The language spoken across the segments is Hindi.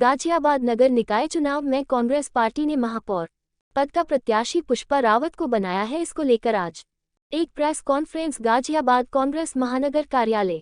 गाजियाबाद नगर निकाय चुनाव में कांग्रेस पार्टी ने महापौर पद का प्रत्याशी पुष्पा रावत को बनाया है। इसको लेकर आज एक प्रेस कॉन्फ्रेंस गाजियाबाद कांग्रेस महानगर कार्यालय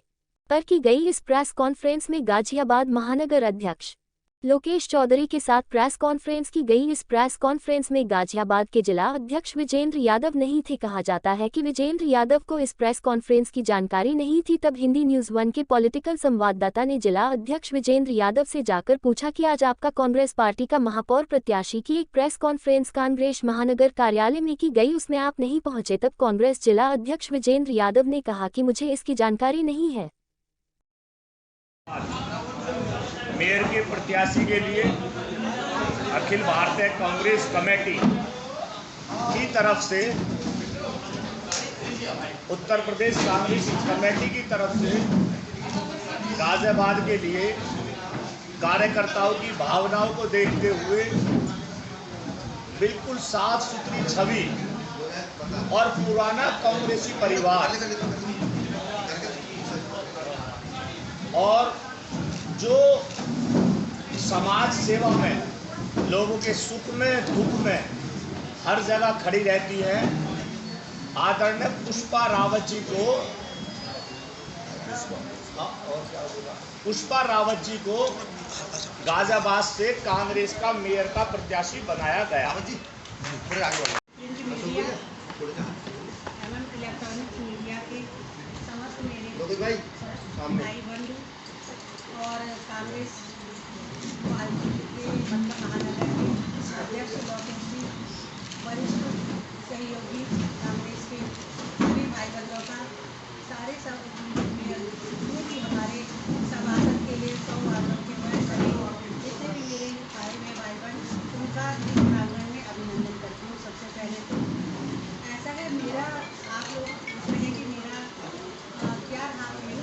पर की गई। इस प्रेस कॉन्फ्रेंस में गाजियाबाद महानगर अध्यक्ष लोकेश चौधरी के साथ प्रेस कॉन्फ्रेंस की गई। इस प्रेस कॉन्फ्रेंस में गाजियाबाद के जिला अध्यक्ष विजेंद्र यादव नहीं थे। कहा जाता है कि विजेंद्र यादव को इस प्रेस कॉन्फ्रेंस की जानकारी नहीं थी। तब हिंदी न्यूज़ 1 के पॉलिटिकल संवाददाता ने जिला अध्यक्ष विजेंद्र यादव से जाकर पूछा कि आज आपका कांग्रेस पार्टी का महापौर प्रत्याशी की एक प्रेस कॉन्फ्रेंस कांग्रेस महानगर कार्यालय में की गई, उसमें आप नहीं पहुंचे। तब कांग्रेस जिला अध्यक्ष विजेंद्र यादव ने कहा कि मुझे इसकी जानकारी नहीं है। मेयर के प्रत्याशी के लिए अखिल भारतीय कांग्रेस कमेटी की तरफ से, उत्तर प्रदेश कांग्रेस कमेटी की तरफ से गाजियाबाद के लिए कार्यकर्ताओं की भावनाओं को देखते हुए बिल्कुल साफ सुथरी छवि और पुराना कांग्रेसी परिवार और जो समाज सेवा में, लोगों के सुख में दुख में हर जगह खड़ी रहती है, आदरणीय पुष्पा रावत जी को गाजियाबाद से कांग्रेस का मेयर का प्रत्याशी बनाया गया। और कांग्रेस पार्टी के महानगर के अध्यक्ष लोकेश जी, वरिष्ठ सहयोगी कांग्रेस के सभी भाई बंधुओं का सारे सब जो भी हमारे सभासद के लिए सौभाग्यों के मैं सभी जितने भी मेरे भाई में भाई बहन उनका इस प्रांगण में अभिनंदन करती हूँ। सबसे पहले तो ऐसा है, मेरा आप लोग पूछेंगे कि मेरा क्या नाम है।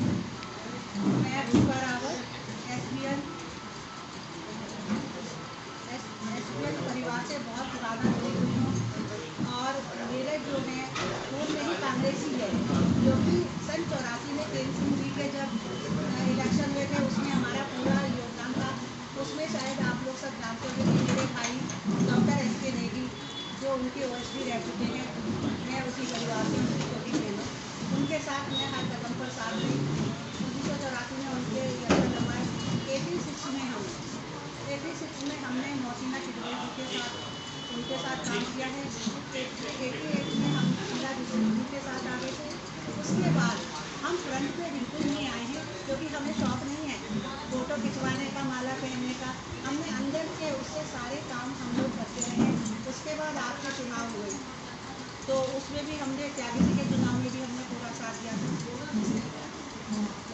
मैं पुष्पा रावत एसपीएन परिवार से बहुत पुराना जुड़ी हुई हूँ और मेरे जो है खून में ही कांग्रेसी है, जो कि सन 84 में केंद्र जी के जब इलेक्शन हुए थे उसमें हमारा पूरा योगदान था। उसमें शायद आप लोग सब जानते होंगे कि मेरे भाई डॉक्टर एस.के. नेगी जो उनके ओएसडी रह चुके हैं, मैं उसी परिवार की छोटी बहन हूँ। उनके साथ मैं हर कदम पर साथ दी। 1984 में उनके इलेक्शन करवाए। 86 में हमने मौसीना चिटवाई जी के साथ उनके साथ काम किया है। 88 में हम शीला जी के साथ आगे थे। उसके बाद हम फ्रंट पे बिल्कुल नहीं आए हैं, क्योंकि हमें शौक नहीं है फोटो खिंचवाने का, माला पहनने का। हमने अंदर के उससे सारे काम हम लोग करते रहे। उसके बाद आपके चुनाव हुए तो उसमें भी हमने त्यागी जी के चुनाव में भी हमने पूरा साथ दिया था।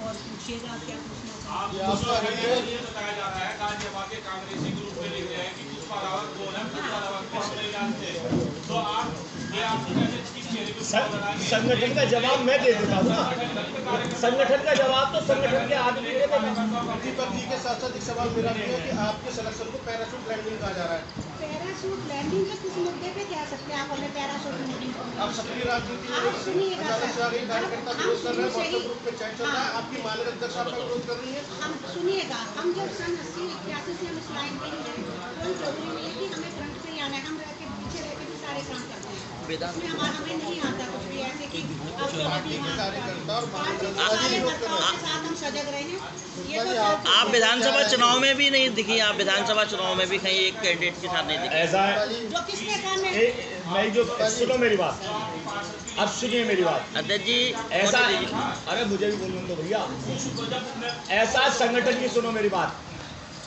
और पूछिएगा क्या पूछना चाहिए। ये बताया जा रहा है गाजियाबाद के कांग्रेसी ग्रुप में लिख रहे हैं कि पुष्पा रावत कौन है, पुष्पा रावत को हम नहीं जानते। तो आप संगठन का जवाब मैं दे देता हूँ ना। संगठन का जवाब तो संगठन के आदमी दे देगा। के साथ साथ एक सवाल मेरा भी है कि आपके सिलेक्शन को पैराशूट लैंडिंग कहा जा रहा है। पैराशूट लैंडिंग के कुछ मुद्दे पे कह सकते हैं आप हमें पैराशूट लैंडिंग। आप सक्रिय राजनीति सुनिएगा कार्यकर्ता विरोध कर रहे हैं, व्हाट्सएप ग्रुप पे चैट चल रहा है, आपकी माननीय अध्यक्ष आपका विरोध कर रही है। हम सुनिएगा, हम जब सन 80-81 से हम इस लाइन पे ही हैं, कोई जरूरी नहीं है कि हमें फ्रंट पे ही आना है। हम रह के पीछे रह के भी सारे काम करते हैं। इसमें हमें नहीं आता कुछ भी ऐसे कि हम सजग रहे हैं। ये तो आप विधानसभा चुनाव में भी नहीं दिखी, आप विधानसभा चुनाव में भी कहीं एक कैंडिडेट के साथ नहीं दिखी। ऐसा है, जो किसने कहा मैं जो सुनो मेरी बात, अब सुनिए मेरी बात अध्यक्ष जी। ऐसा, अरे मुझे भी बोलने दो भैया। ऐसा संगठन की सुनो मेरी बात,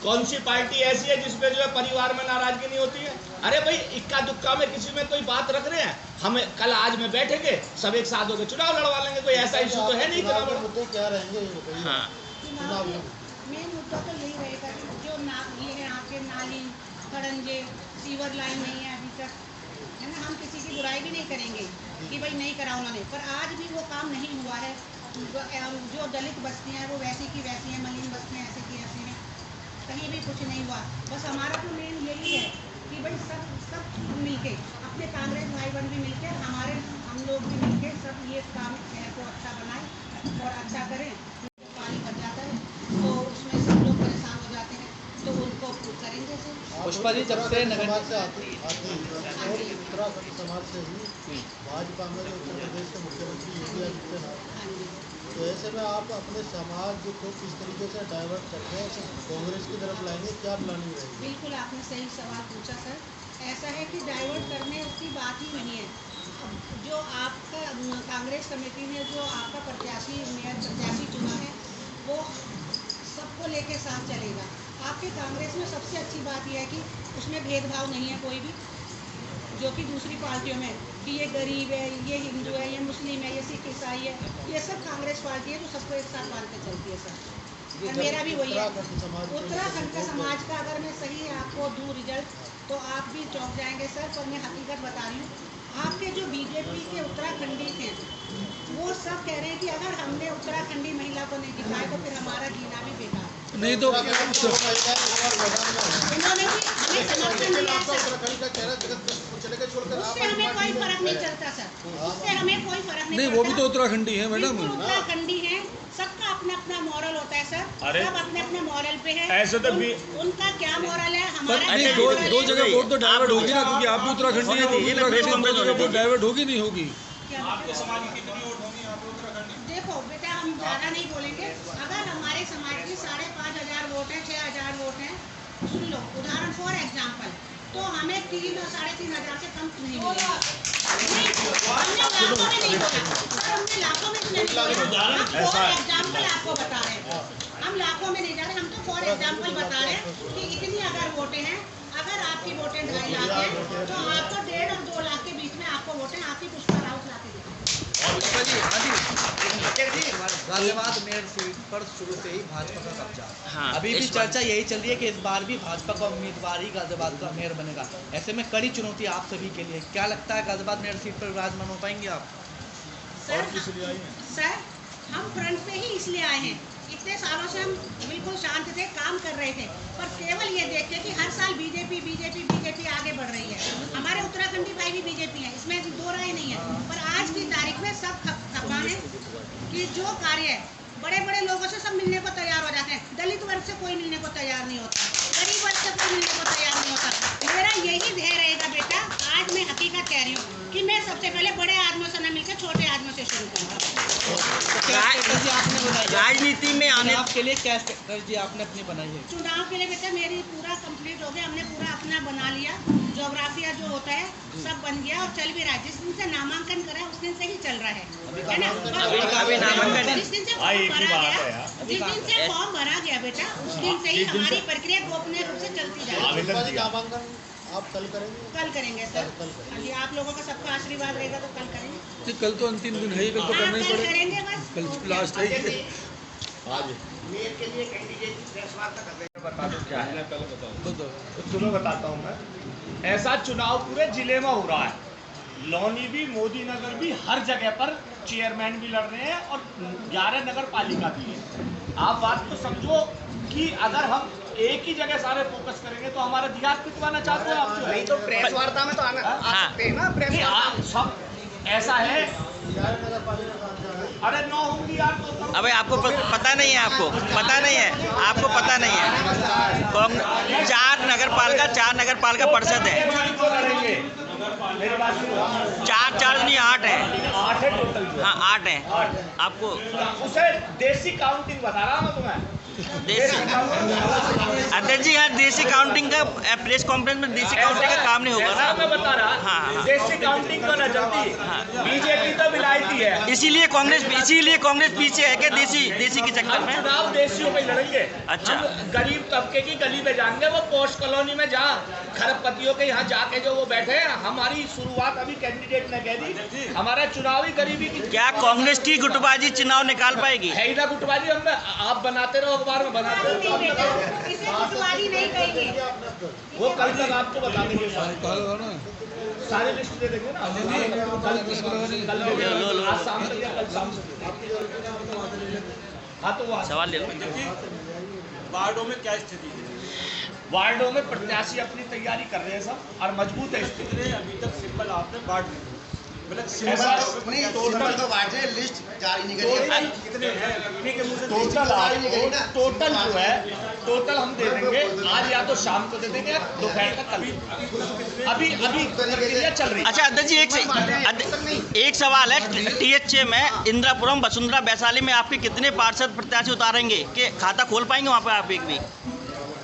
कौन सी पार्टी ऐसी है जिसमें जो है परिवार में नाराजगी नहीं होती है? अरे भाई, इक्का दुक्का में किसी में कोई बात रख रहे हैं, हमें कल आज में बैठेंगे सब एक साथ होकर चुनाव लड़वा लेंगे। कोई ऐसा इशू तो है नहीं। चुनाव मुद्दे क्या रहेंगे? हाँ, मेन मुद्दा तो यही रहेगा कि जो ये है आपके नाली, खड़ंजे, सीवर लाइन नहीं है अभी तक, है ना। हम किसी की बुराई भी नहीं करेंगे कि भाई नहीं करा उन्होंने, पर आज भी वो काम नहीं हुआ है। जो दलित बस्तियाँ हैं वो वैसी की वैसी हैं, मलिन बस्तियाँ ऐसी की ऐसी हैं, कहीं भी कुछ नहीं हुआ। बस हमारा तो मेन यही है कि भाई सब मिलके, अपने कांग्रेस भाई बहन भी मिलके, हम लोग भी मिलके सब ये काम शहर को अच्छा बनाए और अच्छा करें। पानी भर जाता है तो उसमें सब लोग परेशान हो जाते हैं, तो उनको पुष्पा जी जब से नगर समाज से आती और उत्तराखंड समाज से ही भाजपा में उत्तर प्रदेश के मुख्यमंत्री योगी आदित्यनाथ, तो ऐसे में आप अपने समाज को किस तरीके से डाइवर्ट करके कांग्रेस की तरफ लाएंगे, क्या प्लानिंग रहेगी? बिल्कुल आपने सही सवाल पूछा सर। ऐसा है कि डाइवर्ट करने की बात ही नहीं है। अब जो आपका कांग्रेस कमेटी ने जो आपका मेयर प्रत्याशी चुना है वो सबको लेके साथ चलेगा। आपके कांग्रेस में सबसे अच्छी बात यह है कि उसमें भेदभाव नहीं है कोई भी, जो कि दूसरी पार्टियों में कि ये गरीब है, ये हिंदू है, ये मुस्लिम है, ये सिख ईसाई है, ये सब कांग्रेस पार्टी है जो सबको एक साथ बांध के चलती है सर। और मेरा भी वही है। उत्तराखंड का समाज का अगर मैं सही आपको दूँ रिजल्ट तो आप भी चौंक जाएंगे सर। पर मैं हकीकत बता रही हूँ, आपके जो बीजेपी के उत्तराखंडी थे वो सब कह रहे हैं कि अगर हमने उत्तराखंडी महिला को नहीं जिताया तो फिर हमारा जीना भी बेकार। नहीं तो इन्होंने भी हमें समर्थन दिया सर। उत्तराखंड का चेहरा जगत चले गए छोड़कर उससे हमें कोई फर्क नहीं चलता सर, उससे हमें कोई फर्क नहीं। वो भी तो उत्तराखंडी है मैडम। बिल्कुल उत्तराखंडी है, सबका अपना अपना मॉरल होता है सर। सब अपने अपने मॉरल पे है। ऐसे तो उनका क्या मॉरल है, हमारा दो जगह वोट तो डाइवर्ट होगी ना, क्योंकि आप भी उत्तराखंडी है, वोट डाइवर्ट होगी नहीं होगी। आपके समाज की कितनी वोट होंगी यहाँ पे उत्तराखंड? देखो बेटा, हम ज़्यादा नहीं बोलेंगे। अगर हमारे समाज की 5,500 वोट है, 6,000 वोट है, सुन लो उदाहरण फॉर एग्जाम्पल, तो हमें 3 और 3,500 से कम नहीं मिलेगा। हमने लाखों में नहीं बोला सर, हमने लाखों में इसलिए नहीं बोला। हम फॉर एग्जाम्पल आपको बता रहे हैं, हम लाखों में नहीं जा रहे, हम तो फॉर एग्जाम्पल बता रहे हैं कि इतनी अगर वोटें हैं, अगर आपकी वोटें 2.5 लाख हैं तो आपको 1.5 और 2 लाख के बीच में आपको वोटें आपकी पुष्पा राउत ला के देंगे। गाजियाबाद मेयर सीट पर शुरू से ही भाजपा का कब्जा। हाँ, अभी भी चर्चा यही चल रही है कि इस बार भी भाजपा का उम्मीदवार ही गाजियाबाद का मेयर बनेगा। ऐसे में कड़ी चुनौती आप सभी के लिए, क्या लगता है गाजियाबाद मेयर सीट पर विराजमान हो पाएंगे आप? सर हम फ्रंट पे ही इसलिए आए हैं। इतने सालों से हम बिल्कुल शांत थे, काम कर रहे थे, पर केवल ये देख के कि हर साल बीजेपी आगे बढ़ रही है। हमारे उत्तराखंडी भाई भी बीजेपी है, इसमें दो राय नहीं है। पर आज की तारीख में सब थका है कि जो कार्य है बड़े बड़े लोगों से सब मिलने को तैयार हो जाते हैं, दलित वर्ग से कोई मिलने को तैयार नहीं होता, गरीब वर्ग से कोई मिलने को तैयार नहीं होता। मेरा यही ध्येय रहेगा बेटा। आज मैं हकीकत कह रही हूँ कि मैं सबसे पहले बड़े आदमियों से न मिलकर छोटे आदमियों से शुरू करूँगा। आपने बनाई राजनीति में आने के लिए क्या स्ट्रेटजी आपने अपनी बनाई है? चुनाव के लिए बेटा मेरी पूरा कंप्लीट हो गया, हमने पूरा अपना बना लिया। ज्योग्राफिया जो होता है सब बन गया और चल भी रहा है। जिस दिन से नामांकन करा है उस दिन से ही चल रहा है ना। अभी नामांकन जिस दिन से फॉर्म भरा गया, जिस दिन से फॉर्म भरा गया बेटा, उस दिन से ही हमारी प्रक्रिया गोपनीय रूप से चलती जाएगी। नामांकन आप कल करेंगे? कल करेंगे सर। हाँ जी, आप लोगों का सबका आशीर्वाद रहेगा तो कल करेंगे। कल तो अंतिम दिन है ही, कल तो करना ही कल पड़ेगा, करेंगे बस। कल लास्ट है। बता दो क्या है, सुनो बताता हूँ मैं। ऐसा चुनाव पूरे जिले में हो रहा है, लौनी भी, मोदी नगर भी, हर जगह पर चेयरमैन भी लड़ रहे हैं और 11 नगर पालिका भी है। आप बात तो समझो कि अगर हम एक ही जगह सारे फोकस करेंगे तो हमारा देहात पिटवाना चाहते हो आप? नहीं तो प्रेस वार्ता में तो आना आ सकते हैं ना। प्रेस सब ऐसा है। अरे 9 होंगी यार तो। अबे आपको पता नहीं है, आपको पता नहीं है, आपको पता नहीं है। 4 नगर पालिका परिषद है। 4 नहीं 8 है। 8 है टोटल। हाँ 8 है। आपको उसे देसी काउंटिंग बता रहा हूँ तुम्हें। देसी अध्यक्ष जी, यहाँ देसी काउंटिंग का प्रेस कॉन्फ्रेंस में देसी काउंटिंग का काम नहीं होगा ना। मैं बता रहा। हाँ। देसी काउंटिंग तो न चलती। बीजेपी तो विलायती है। इसीलिए कांग्रेस पीछे है कि देसी के चक्कर में चुनाव देशियों में लड़ेंगे। अच्छा। हम गरीब तबके की गली में जाएंगे, वो पोस्ट कॉलोनी में जहाँ खरबपतियों के यहाँ जाके जो वो बैठे हैं। हमारी शुरुआत अभी कैंडिडेट ने कह दी, हमारा चुनावी गरीबी की। क्या कांग्रेस की गुटबाजी चुनाव निकाल पाएगी? है ही ना गुटबाजी। हम आप बनाते रहो, अखबार में बनाते रहो। इसे गुटबाजी नहीं कहेंगे। वो कल तक आपको बता देंगे, सारे लिस्ट दे देंगे ना। कल आज शाम तक या कल शाम तक। हाँ तो सवाल ले लो। वार्डों में क्या स्थिति है? वार्डों में प्रत्याशी अपनी तैयारी कर रहे हैं सब और मजबूत है स्थिति। कितने अभी तक सिंपल आपने वार्ड ऐसा लिस्ट जारी नहीं करी। कितने हैं? टोटल जो है टोटल हम दे देंगे, आज या तो शाम को दे देंगे या दोपहर तक, अभी प्रक्रिया चल रही है। अच्छा अध्यक्ष जी, एक सवाल है, TH में इंदिरापुरम, वसुंधरा, वैशाली में आपके कितने पार्षद प्रत्याशी उतारेंगे कि खाता खोल पाएंगे वहाँ पे आप एक भी?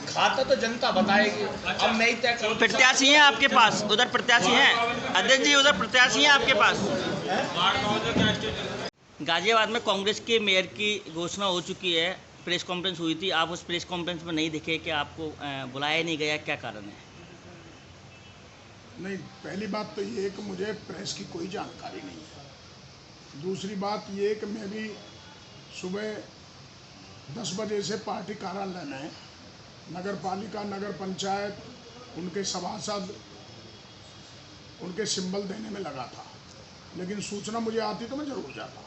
खाता तो जनता बताएगी, अब नहीं तय करूं। प्रत्याशी हैं आपके पास, उधर प्रत्याशी हैं अध्यक्ष जी, उधर प्रत्याशी हैं आपके पास? गाजियाबाद में कांग्रेस के मेयर की घोषणा हो चुकी है, प्रेस कॉन्फ्रेंस हुई थी, आप उस प्रेस कॉन्फ्रेंस में नहीं दिखे कि आपको बुलाया नहीं गया, क्या कारण है? नहीं, पहली बात तो ये कि मुझे प्रेस की कोई जानकारी नहीं है। दूसरी बात ये कि मैं भी सुबह 10 बजे से पार्टी कार्यालय में नगर पालिका, नगर पंचायत, उनके सभासद, उनके सिंबल देने में लगा था, लेकिन सूचना मुझे आती तो मैं जरूर जाता।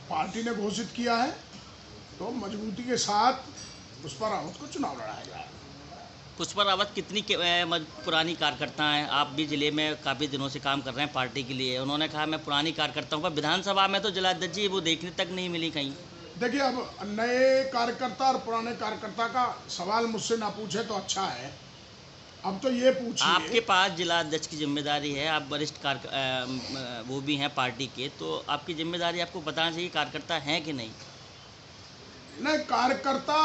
पार्टी ने घोषित किया है तो मजबूती के साथ पुष्पा रावत को चुनाव लड़ाया जाए। पुष्पा रावत कितनी पुरानी कार्यकर्ता हैं, आप भी जिले में काफ़ी दिनों से काम कर रहे हैं पार्टी के लिए, उन्होंने कहा मैं पुरानी कार्यकर्ता हूँ, पर विधानसभा में तो जिला अध्यक्ष जी वो देखने तक नहीं मिली कहीं। देखिए, अब नए कार्यकर्ता और पुराने कार्यकर्ता का सवाल मुझसे ना पूछे तो अच्छा है। अब तो ये पूछिए, आपके पास जिला अध्यक्ष की जिम्मेदारी है, आप वरिष्ठ वो भी हैं पार्टी के, तो आपकी जिम्मेदारी आपको बताना चाहिए कार्यकर्ता हैं कि नहीं। नहीं, कार्यकर्ता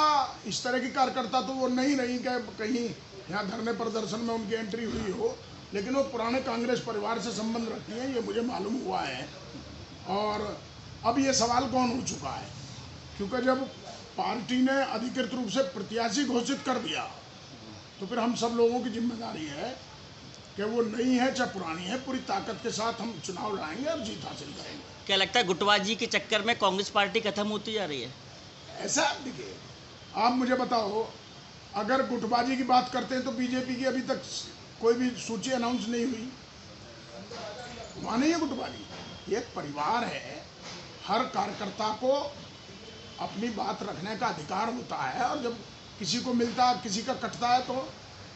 इस तरह की कार्यकर्ता तो वो नहीं रही कि कहीं यहाँ धरने प्रदर्शन में उनकी एंट्री हुई हो, लेकिन वो पुराने कांग्रेस परिवार से संबंध रखती हैं, ये मुझे मालूम हुआ है। और अब ये सवाल कौन हो चुका है, क्योंकि जब पार्टी ने अधिकृत रूप से प्रत्याशी घोषित कर दिया तो फिर हम सब लोगों की जिम्मेदारी है कि वो नई है चाहे पुरानी है, पूरी ताकत के साथ हम चुनाव लड़ाएंगे और जीत हासिल करेंगे। क्या लगता है गुटबाजी के चक्कर में कांग्रेस पार्टी खत्म होती जा रही है? ऐसा देखिए, आप मुझे बताओ, अगर गुटबाजी की बात करते हैं तो बीजेपी की अभी तक कोई भी सूची अनाउंस नहीं हुई, वहाँ नहीं है गुटबाजी। ये एक परिवार है, हर कार्यकर्ता को अपनी बात रखने का अधिकार होता है, और जब किसी को मिलता है, किसी का कटता है, तो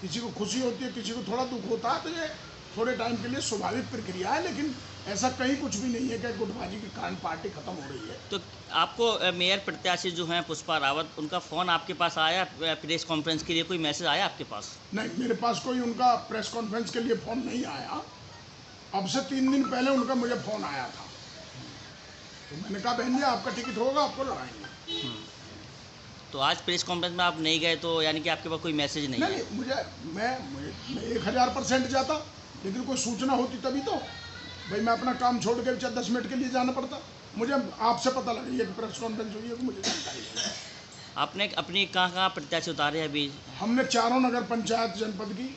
किसी को खुशी होती है, किसी को थोड़ा दुख होता है, तो ये थोड़े टाइम के लिए स्वाभाविक प्रक्रिया है, लेकिन ऐसा कहीं कुछ भी नहीं है कि गुटबाजी के कारण पार्टी खत्म हो रही है। तो आपको मेयर प्रत्याशी जो हैं पुष्पा रावत, उनका फ़ोन आपके पास आया प्रेस कॉन्फ्रेंस के लिए, कोई मैसेज आया आपके पास? नहीं, मेरे पास कोई उनका प्रेस कॉन्फ्रेंस के लिए फ़ोन नहीं आया। अब से 3 दिन पहले उनका मुझे फ़ोन आया था, तो मैंने कहा बहन जी आपका टिकट होगा, आपको लड़ाएंगे। तो आज प्रेस कॉन्फ्रेंस में आप नहीं गए, तो यानी कि आपके पास कोई मैसेज नहीं है? नहीं, मैं 1000% जाता, लेकिन कोई सूचना होती तभी तो। भाई मैं अपना काम छोड़ के 10 मिनट के लिए जाना पड़ता, मुझे आपसे पता लगा ये प्रेस कॉन्फ्रेंस हुई है तो मुझे जानकारी है। आपने अपनी कहाँ प्रत्याशी उतारे हैं अभी? हमने 4 नगर पंचायत जनपद की,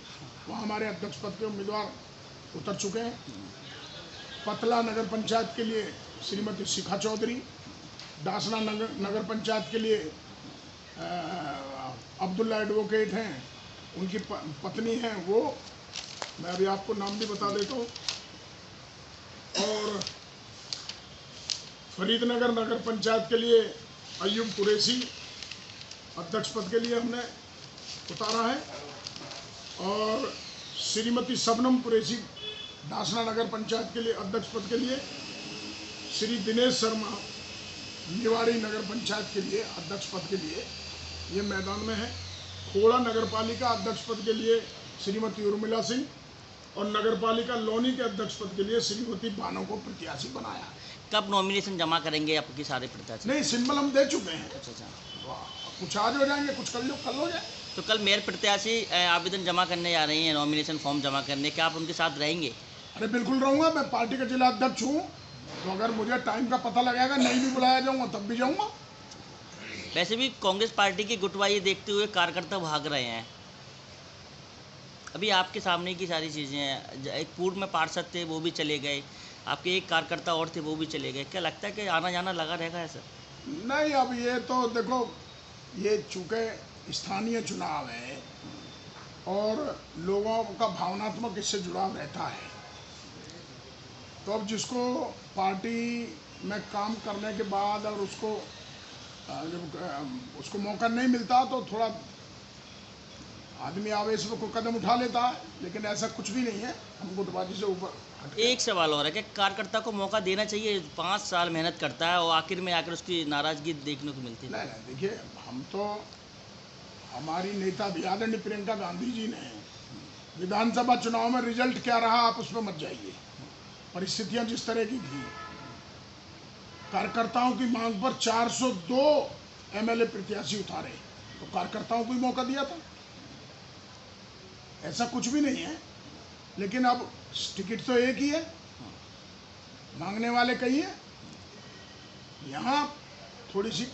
वहाँ हमारे अध्यक्ष पद के उम्मीदवार उतर चुके हैं। पतला नगर पंचायत के लिए श्रीमती शिखा चौधरी, डासना नगर पंचायत के लिए अब्दुल्ला एडवोकेट हैं, उनकी पत्नी हैं वो, मैं अभी आपको नाम भी बता देता हूँ। और फरीदनगर नगर पंचायत के लिए अय्यूब कुरैशी अध्यक्ष पद के लिए हमने उतारा है, और श्रीमती शबनम कुरैशी डासना नगर पंचायत के लिए अध्यक्ष पद के लिए, श्री दिनेश शर्मा निवाड़ी नगर पंचायत के लिए अध्यक्ष पद के लिए ये मैदान में है। खोड़ा नगर पालिका अध्यक्ष पद के लिए श्रीमती उर्मिला सिंह, और नगर पालिका लोनी के अध्यक्ष पद के लिए श्रीमती बानो को प्रत्याशी बनाया। कब नॉमिनेशन जमा करेंगे आपके सारे प्रत्याशी? नहीं, सिंबल हम दे चुके हैं। अच्छा, कुछ आज हो जाएंगे, कुछ कल हो जाए। तो कल मेयर प्रत्याशी आवेदन जमा करने जा रही हैं, नॉमिनेशन फॉर्म जमा करने, क्या आप उनके साथ रहेंगे? अरे बिल्कुल रहूँगा, मैं पार्टी का जिला अध्यक्ष हूँ, तो अगर मुझे टाइम का पता लगेगा, नहीं भी बुलाया जाऊँगा तब भी जाऊँगा। वैसे भी कांग्रेस पार्टी की गुटबाजी देखते हुए कार्यकर्ता भाग रहे हैं, अभी आपके सामने की सारी चीज़ें हैं। एक पूर्व में पार्षद थे वो भी चले गए, आपके एक कार्यकर्ता और थे वो भी चले गए, क्या लगता है कि आना जाना लगा रहेगा ऐसा? नहीं, अब ये तो देखो, ये चूँकि स्थानीय चुनाव है और लोगों का भावनात्मक इससे जुड़ाव रहता है, तो अब जिसको पार्टी में काम करने के बाद और उसको जब उसको मौका नहीं मिलता तो थोड़ा आदमी आवेश में कोई कदम उठा लेता है, लेकिन ऐसा कुछ भी नहीं है। हम गुटबाजी से ऊपर। एक सवाल और है कि कार्यकर्ता को मौका देना चाहिए, 5 साल मेहनत करता है और आखिर में आकर उसकी नाराज़गी देखने को मिलती है। नहीं, देखिए, हमारी नेता भी आदरणीय प्रियंका गांधी जी ने विधानसभा चुनाव में रिजल्ट क्या रहा आप उस पर मत जाइए, परिस्थितियां जिस तरह की थी, कार्यकर्ताओं की मांग पर 402 एमएलए प्रत्याशी उतारे, तो कार्यकर्ताओं को ही मौका दिया था। ऐसा कुछ भी नहीं है, लेकिन अब टिकट तो एक ही है, मांगने वाले कई हैं। यहाँ थोड़ी सी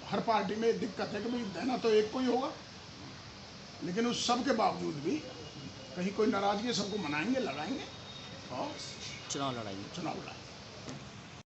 हर पार्टी में दिक्कत है कि भाई देना तो एक को ही होगा, लेकिन उस सब के बावजूद भी कहीं कोई नाराजगी, सबको मनाएंगे, लगाएंगे और चुनाव लड़ाएंगे। चुनाव लड़ाएंगे।